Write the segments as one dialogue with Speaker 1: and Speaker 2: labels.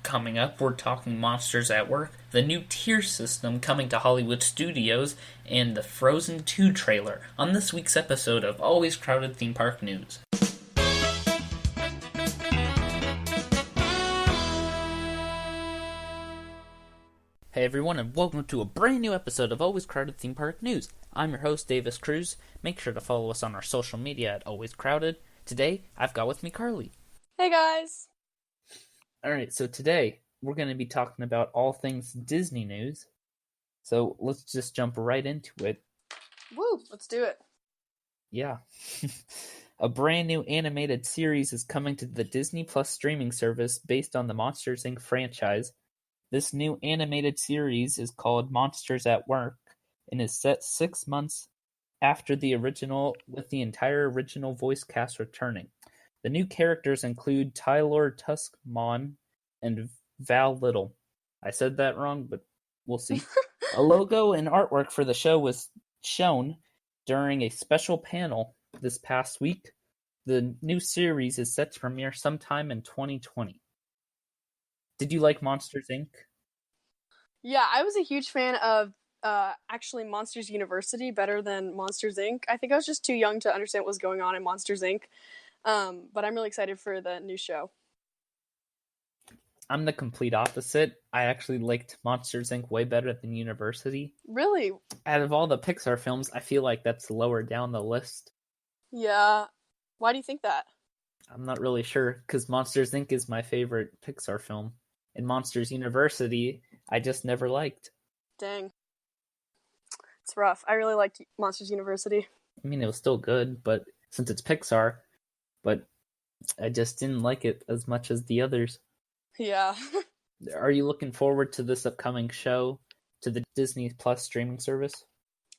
Speaker 1: Coming up, we're talking Monsters at Work, the new tier system coming to Hollywood studios, and the Frozen 2 trailer on this week's episode of Always Crowded Theme Park News. Hey everyone, and welcome to a brand new episode of Always Crowded Theme Park News. I'm your host, Davis Cruz. Make sure to follow us on our social media at Always Crowded. Today, I've got with me Carly.
Speaker 2: Hey guys!
Speaker 1: Alright, so today, we're going to be talking about all things Disney news. So, let's just jump right into it.
Speaker 2: Woo! Let's do it.
Speaker 1: Yeah. A brand new animated series is coming to the Disney Plus streaming service based on the Monsters, Inc. franchise. This new animated series is called Monsters at Work and is set 6 months after the original, with the entire original voice cast returning. The new characters include Tylor Tuskmon and Val Little. I said that wrong, but we'll see. A logo and artwork for the show was shown during a special panel this past week. The new series is set to premiere sometime in 2020. Did you like Monsters, Inc.?
Speaker 2: Yeah, I was a huge fan of actually Monsters University better than Monsters, Inc. I think I was just too young to understand what was going on in Monsters, Inc. But I'm really excited for the new show.
Speaker 1: I'm the complete opposite. I actually liked Monsters, Inc. way better than University.
Speaker 2: Really?
Speaker 1: Out of all the Pixar films, I feel like that's lower down the list.
Speaker 2: Yeah. Why do you think that?
Speaker 1: I'm not really sure, because Monsters, Inc. is my favorite Pixar film. And Monsters University, I just never liked.
Speaker 2: Dang. It's rough. I really liked Monsters University.
Speaker 1: I mean, it was still good, but since it's Pixar, but I just didn't like it as much as the others.
Speaker 2: Yeah.
Speaker 1: Are you looking forward to this upcoming show, to the Disney Plus streaming service?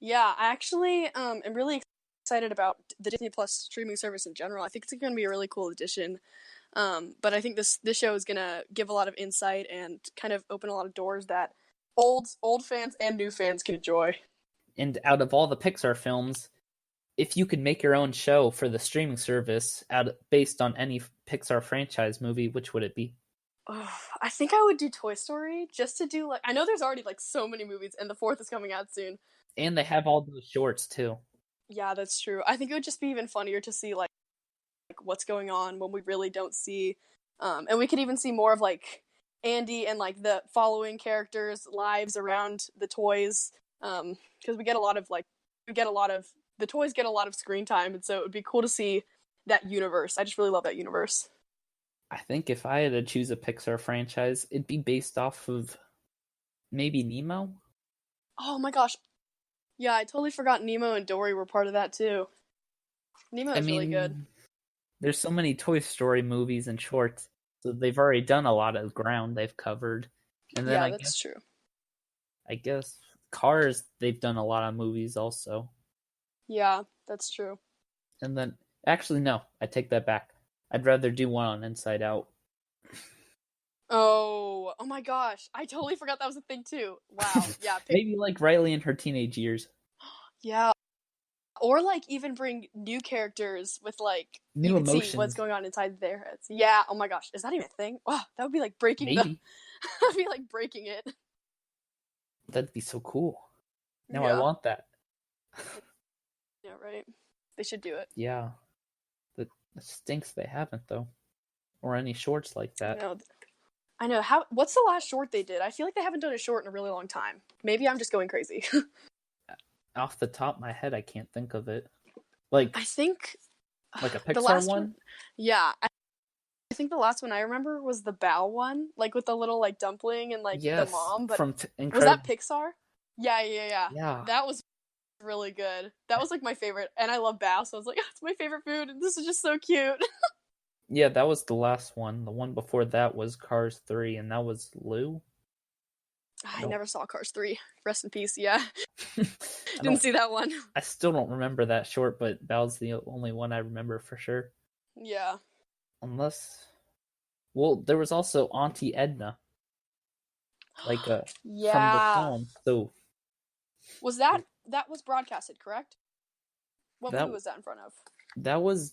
Speaker 2: Yeah, I actually am really excited about the Disney Plus streaming service in general. I think it's going to be a really cool addition. But I think this show is going to give a lot of insight and kind of open a lot of doors that old fans and new fans can enjoy.
Speaker 1: And out of all the Pixar films, if you could make your own show for the streaming service based on any Pixar franchise movie, which would it be?
Speaker 2: Oh, I think I would do Toy Story just to do I know there's already so many movies and the fourth is coming out soon.
Speaker 1: And they have all those shorts too.
Speaker 2: Yeah, that's true. I think it would just be even funnier to see what's going on when we really don't see, and we could even see more of Andy and the following characters' lives around the toys, because we get a lot of the toys get a lot of screen time, and so it would be cool to see that universe. I just really love that universe.
Speaker 1: I think if I had to choose a Pixar franchise, it'd be based off of maybe Nemo.
Speaker 2: Oh my gosh. Yeah, I totally forgot Nemo and Dory were part of that too. Nemo is really good.
Speaker 1: There's so many Toy Story movies and shorts, so they've already done a lot of ground they've covered. And then
Speaker 2: that's true.
Speaker 1: I guess Cars, they've done a lot of movies also.
Speaker 2: Yeah, that's true.
Speaker 1: And then, actually no, I take that back. I'd rather do one on Inside Out.
Speaker 2: Oh my gosh. I totally forgot that was a thing too. Wow. Yeah.
Speaker 1: Maybe Riley in her teenage years.
Speaker 2: Yeah. Or even bring new characters with
Speaker 1: new emotions.
Speaker 2: See what's going on inside their heads. Yeah. Oh my gosh. Is that even a thing? Wow. That would be breaking
Speaker 1: Maybe.
Speaker 2: That'd be breaking it.
Speaker 1: That'd be so cool. Now
Speaker 2: yeah.
Speaker 1: I want that.
Speaker 2: Yeah, right. They should do it.
Speaker 1: Yeah. It stinks they haven't though. Or any shorts like that.
Speaker 2: I know. What's the last short they did? I feel like they haven't done a short in a really long time. Maybe I'm just going crazy.
Speaker 1: Off the top of my head, I can't think of it. I
Speaker 2: think
Speaker 1: a Pixar one?
Speaker 2: Yeah. I think the last one I remember was the Bao one, with the little dumpling and
Speaker 1: yes,
Speaker 2: the mom. But
Speaker 1: was
Speaker 2: that Pixar? Yeah.
Speaker 1: Yeah.
Speaker 2: That was really good. That was my favorite, and I love Bao, so I was it's my favorite food, and this is just so cute.
Speaker 1: Yeah, that was the last one. The one before that was Cars 3, and that was Lou.
Speaker 2: I never saw Cars 3. Rest in peace, yeah. Didn't see that one.
Speaker 1: I still don't remember that short, but Bao's the only one I remember for sure.
Speaker 2: Yeah.
Speaker 1: Unless... Well, there was also Auntie Edna. From the film. So...
Speaker 2: Was that was broadcasted, correct? What movie was that in front of?
Speaker 1: That was...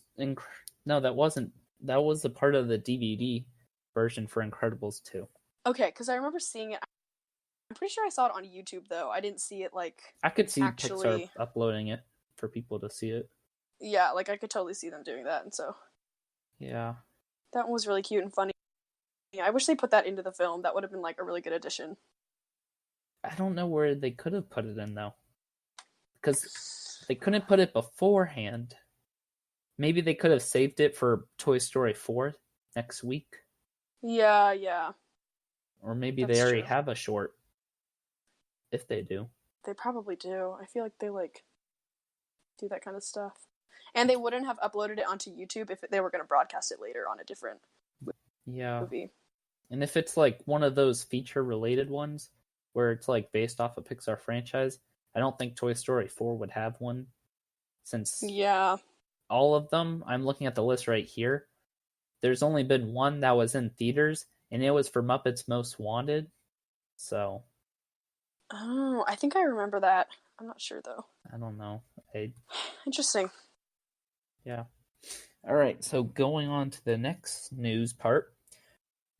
Speaker 1: No, that wasn't. That was a part of the DVD version for Incredibles 2.
Speaker 2: Okay, because I remember seeing it. I'm pretty sure I saw it on YouTube though. I didn't see it like
Speaker 1: I could see Pixar
Speaker 2: actually.
Speaker 1: uploading it for people to see it.
Speaker 2: Yeah, like I could totally see them doing that, and so
Speaker 1: Yeah.
Speaker 2: that one was really cute and funny. Yeah, I wish they put that into the film. That would have been like a really good addition.
Speaker 1: I don't know where they could have put it in though. Because they couldn't put it beforehand. Maybe they could have saved it for Toy Story 4 next week.
Speaker 2: Yeah, yeah.
Speaker 1: Or maybe
Speaker 2: That's
Speaker 1: they already
Speaker 2: true.
Speaker 1: have a short. If they do.
Speaker 2: They probably do. I feel like they like do that kind of stuff. And they wouldn't have uploaded it onto YouTube if they were going to broadcast it later on a different movie.
Speaker 1: And if it's like one of those feature related ones where it's like based off a Pixar franchise, I don't think Toy Story 4 would have one. Since all of them, I'm looking at the list right here, there's only been one that was in theaters, and it was for Muppets Most Wanted. So.
Speaker 2: Oh, I think I remember that. I'm not sure though.
Speaker 1: I don't know.
Speaker 2: Interesting.
Speaker 1: Yeah. All right, so going on to the next news part.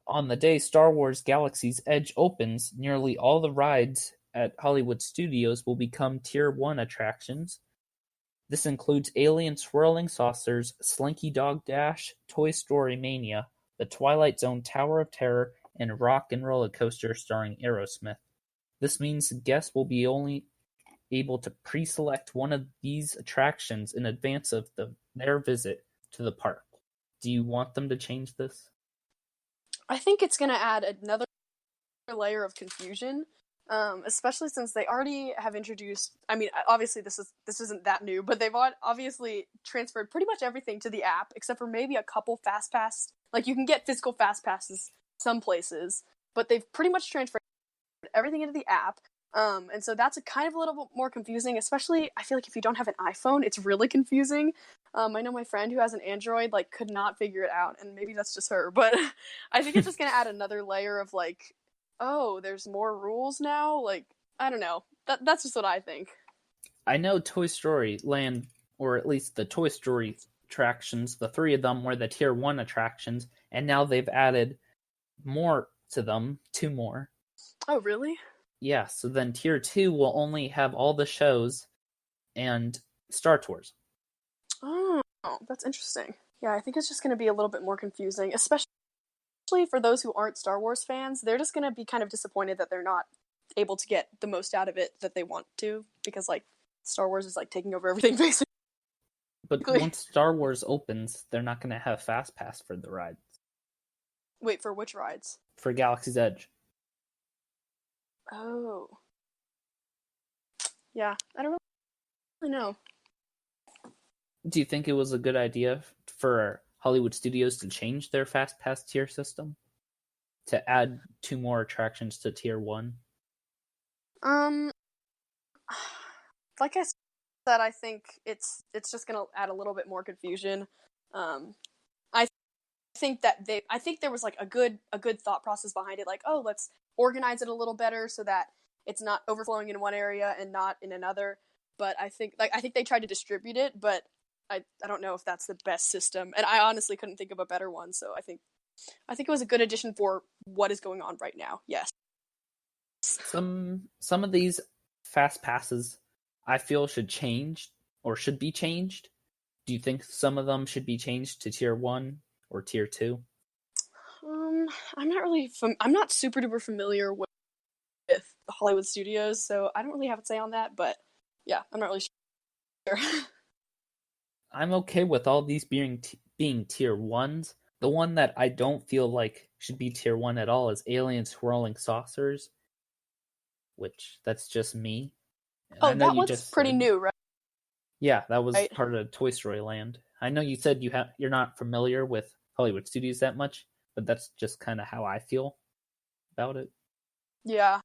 Speaker 1: On the day Star Wars Galaxy's Edge opens, nearly all the rides at Hollywood Studios will become Tier 1 attractions. This includes Alien Swirling Saucers, Slinky Dog Dash, Toy Story Mania, the Twilight Zone Tower of Terror, and Rock and Roller Coaster starring Aerosmith. This means guests will be only able to pre-select one of these attractions in advance of their visit to the park. Do you want them to change this?
Speaker 2: I think it's going to add another layer of confusion, especially since they already have introduced. I mean, obviously this isn't that new, but they've obviously transferred pretty much everything to the app, except for maybe a couple fast pass. Like you can get physical fast passes some places, but they've pretty much transferred everything into the app. And so that's a kind of a little bit more confusing, especially I feel like if you don't have an iPhone, it's really confusing. I know my friend who has an Android like could not figure it out, and maybe that's just her, but I think it's just gonna add another layer of like, oh, there's more rules now. Like I don't know. That's just what I think.
Speaker 1: I know Toy Story Land, or at least the Toy Story attractions, the 3 of them were the Tier 1 attractions, and now they've added more to them, 2 more.
Speaker 2: Oh, really?
Speaker 1: Yeah, so then Tier 2 will only have all the shows and Star Tours.
Speaker 2: Oh, that's interesting. Yeah, I think it's just going to be a little bit more confusing, especially for those who aren't Star Wars fans. They're just going to be kind of disappointed that they're not able to get the most out of it that they want to, because like Star Wars is like taking over everything basically.
Speaker 1: But once Star Wars opens, they're not going to have Fast Pass for the rides.
Speaker 2: Wait, for which rides?
Speaker 1: For Galaxy's Edge.
Speaker 2: Oh. Yeah, I don't really know.
Speaker 1: Do you think it was a good idea for Hollywood Studios to change their Fast Pass tier system? To add 2 more attractions to Tier 1?
Speaker 2: Like I said, I think it's just gonna add a little bit more confusion. I think there was like a good thought process behind it. Like, oh, let's organize it a little better so that it's not overflowing in one area and not in another. But I think they tried to distribute it, but I don't know if that's the best system. And I honestly couldn't think of a better one. So I think it was a good addition for what is going on right now. Yes.
Speaker 1: Some of these Fast Passes I feel should change or should be changed. Do you think some of them should be changed to Tier 1 or Tier 2?
Speaker 2: I'm not super duper familiar with the Hollywood Studios, so I don't really have a say on that, but yeah, I'm not really sure.
Speaker 1: I'm okay with all these being Tier 1s. The one that I don't feel like should be Tier 1 at all is Alien Swirling Saucers, which that's just me.
Speaker 2: And that was pretty new, right?
Speaker 1: Yeah, that was part of Toy Story Land. I know you said you're not familiar with Hollywood Studios that much, but that's just kind of how I feel about it.
Speaker 2: Yeah.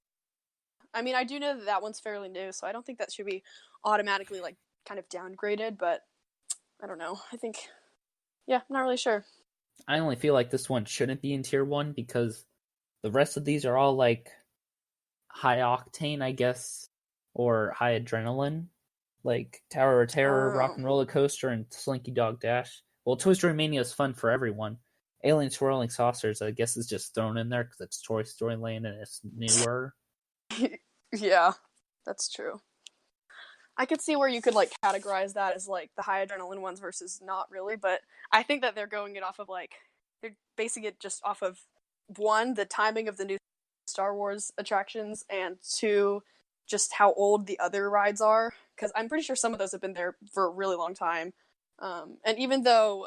Speaker 2: I mean, I do know that one's fairly new, so I don't think that should be automatically, like, kind of downgraded, but I don't know. I think, yeah, I'm not really sure.
Speaker 1: I only feel like this one shouldn't be in Tier 1 because the rest of these are all, like, high octane, I guess, or high adrenaline. Like Tower of Terror, Rock and Roller Coaster, and Slinky Dog Dash. Well, Toy Story Mania is fun for everyone. Alien Swirling Saucers, I guess, is just thrown in there because it's Toy Story Land and it's newer.
Speaker 2: Yeah, that's true. I could see where you could like categorize that as like the high adrenaline ones versus not really, but I think that they're going it off of like they're basing it just off of one, the timing of the new Star Wars attractions, and two, just how old the other rides are. Because I'm pretty sure some of those have been there for a really long time. And even though,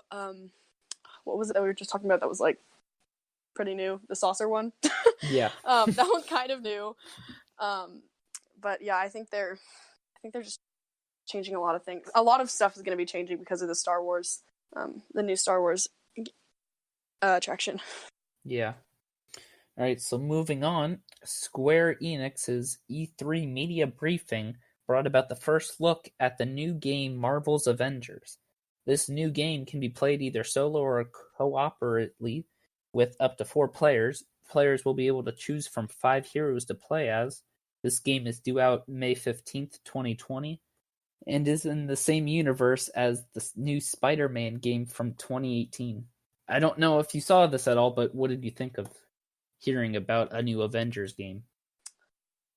Speaker 2: what was it that we were just talking about that was like pretty new, the saucer one?
Speaker 1: Yeah.
Speaker 2: That one's kind of new. But yeah, I think they're just changing a lot of things. A lot of stuff is going to be changing because of the Star Wars, the new Star Wars attraction.
Speaker 1: Yeah. All right, so moving on, Square Enix's E3 media briefing brought about the first look at the new game Marvel's Avengers. This new game can be played either solo or cooperatively with up to 4 players. Players will be able to choose from 5 heroes to play as. This game is due out May 15th, 2020, and is in the same universe as the new Spider-Man game from 2018. I don't know if you saw this at all, but what did you think of hearing about a new Avengers game?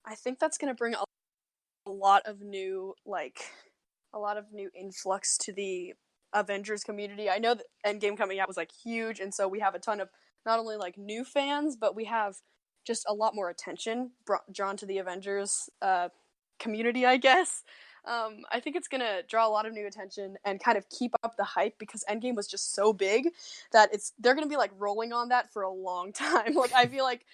Speaker 2: I think that's going to bring a lot of new influx to the Avengers community. I know that Endgame coming out was like huge, and so we have a ton of not only like new fans, but we have just a lot more attention drawn to the Avengers community, I guess. I think it's gonna draw a lot of new attention and kind of keep up the hype because Endgame was just so big that they're gonna be like rolling on that for a long time. Like I feel like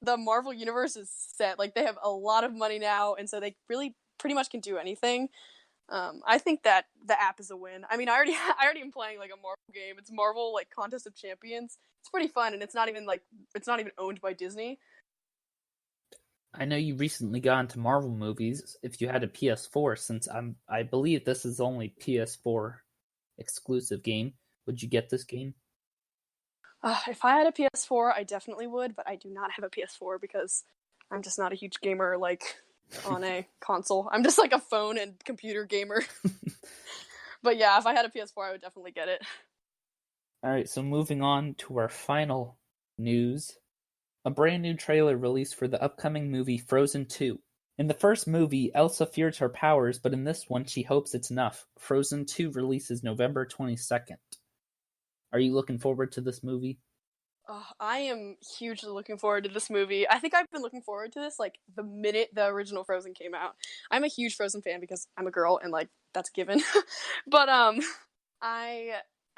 Speaker 2: the Marvel universe is set. Like they have a lot of money now, and so they really pretty much can do anything. I think that the app is a win. I mean, I already am playing like a Marvel game. It's Marvel like Contest of Champions. It's pretty fun, and it's not even owned by Disney.
Speaker 1: I know you recently got into Marvel movies. If you had a PS4, since I believe this is only PS4 exclusive game, would you get this game?
Speaker 2: If I had a PS4, I definitely would, but I do not have a PS4 because I'm just not a huge gamer like on a console. I'm just like a phone and computer gamer. But yeah, if I had a PS4, I would definitely get it.
Speaker 1: Alright, so moving on to our final news. A brand new trailer released for the upcoming movie Frozen 2. In the first movie, Elsa fears her powers, but in this one, she hopes it's enough. Frozen 2 releases November 22nd. Are you looking forward to this movie?
Speaker 2: I am hugely looking forward to this movie. I think I've been looking forward to this like the minute the original Frozen came out. I'm a huge Frozen fan because I'm a girl and like that's a given. But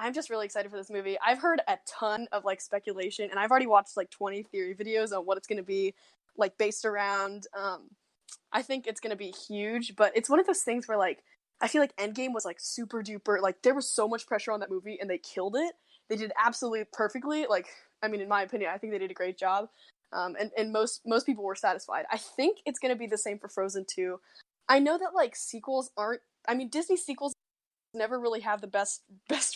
Speaker 2: I'm just really excited for this movie. I've heard a ton of like speculation and I've already watched like 20 theory videos on what it's going to be like based around. I think it's going to be huge, but it's one of those things where like I feel like Endgame was like super duper, like there was so much pressure on that movie and they killed it. They did absolutely perfectly. Like, I mean, in my opinion, I think they did a great job. And most people were satisfied. I think it's going to be the same for Frozen 2. I know that like sequels aren't, I mean, Disney sequels never really have the best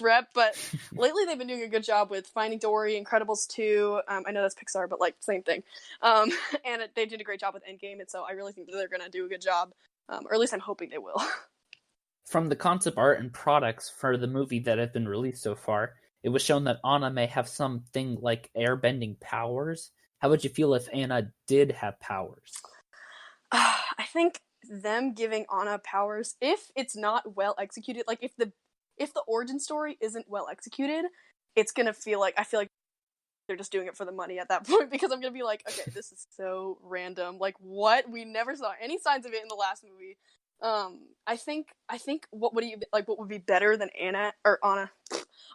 Speaker 2: rep, but lately they've been doing a good job with Finding Dory, Incredibles 2. I know that's Pixar, but like same thing. And they did a great job with Endgame, and so I really think that they're going to do a good job, or at least I'm hoping they will.
Speaker 1: From the concept art and products for the movie that have been released so far, it was shown that Anna may have something like airbending powers. How would you feel if Anna did have powers?
Speaker 2: I think them giving Anna powers, if it's not well executed, like if the origin story isn't well executed, it's gonna feel like I feel like they're just doing it for the money at that point because I'm gonna be like, okay, this is so random. Like what? We never saw any signs of it in the last movie. I think what would be better than Anna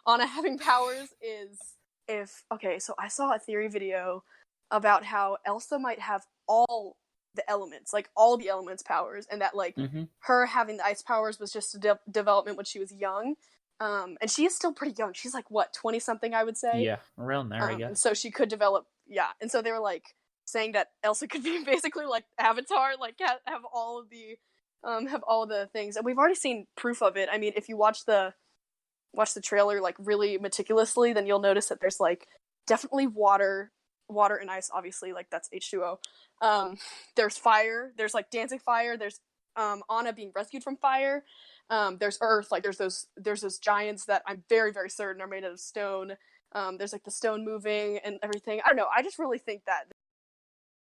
Speaker 2: having powers is if so I saw a theory video about how Elsa might have all the elements, like all the elements powers, and that like her having the ice powers was just a development when she was young. And she is still pretty young. She's like what, 20 something, I would say.
Speaker 1: Yeah, around there, I guess.
Speaker 2: And so she could develop, yeah. And so they were like saying that Elsa could be basically like Avatar, like have all of the things, and we've already seen proof of it. I mean, if you watch the trailer like really meticulously, then you'll notice that there's like definitely water and ice, obviously, like that's H2O. There's fire, there's like dancing fire, there's Anna being rescued from fire. There's earth, like there's those giants that I'm very, very certain are made out of stone. There's like the stone moving and everything. I don't know. I just really think that